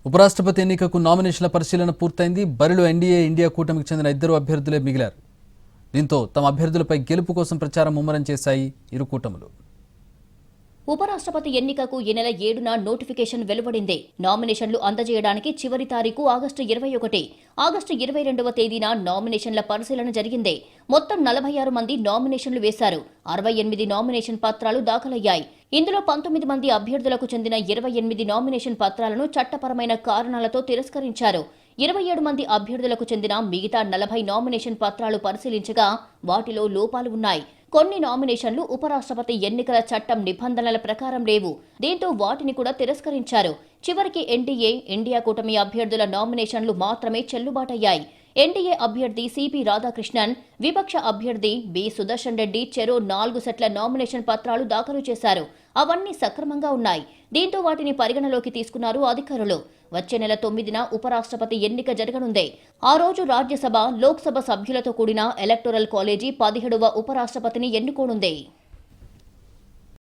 ఉపరాష్ట్రపతి ఎన్నికకు నామినేషన్ల పరిశీలన పూర్తయింది. బరిలో ఎన్డీఏ, ఇండియా కూటమికి చెందిన ఇద్దరు అభ్యర్థులే మిగిలారు. దీంతో తమ అభ్యర్థులపై గెలుపు కోసం ప్రచారం ముమ్మరం చేశాయి ఇరు కూటములు. ఉపరాష్ట్రపతి ఎన్నికకు ఈ నెల 7న నోటిఫికేషన్ వెలువడింది. నామినేషన్లు అందజేయడానికి చివరి తారీఖు ఆగస్టు 21. ఆగస్టు 22వ తేదీన నామినేషన్ల పరిశీలన జరిగింది. మొత్తం 46 మంది నామినేషన్లు వేశారు. 68 నామినేషన్ పత్రాలు దాఖలయ్యాయి. ఇందులో 19 మంది అభ్యర్థులకు చెందిన 28 నామినేషన్ పత్రాలను చట్టపరమైన కారణాలతో తిరస్కరించారు. 27 మంది అభ్యర్థులకు చెందిన మిగతా 40 నామినేషన్ పత్రాలు పరిశీలించగా వాటిలో లోపాలు ఉన్నాయి. కొన్ని నామినేషన్లు ఉపరాష్ట్రపతి ఎన్నికల చట్టం నిబంధనల ప్రకారం లేవు. దీంతో వాటిని కూడా తిరస్కరించారు. చివరికి ఎన్డీఏ, ఇండియా కూటమి అభ్యర్థుల నామినేషన్లు మాత్రమే చెల్లుబాటయ్యాయి. ఎన్డీఏ అభ్యర్థి సిపి రాధాకృష్ణన్, విపక్ష అభ్యర్థి బి సుదర్శన్ రెడ్డి చెరో 4 సెట్ల నామినేషన్ పత్రాలు దాఖలు చేశారు. అవన్నీ సక్రమంగా ఉన్నాయి. దీంతో వాటిని పరిగణలోకి తీసుకున్నారు అధికారులు. వచ్చే నెల 9న ఉపరాష్ట్రపతి ఎన్నిక జరగనుంది. ఆ రోజు రాజ్యసభ, లోక్సభ సభ్యులతో కూడిన ఎలక్టోరల్ కాలేజీ 17వ ఉపరాష్ట్రపతిని ఎన్నుకోనుంది.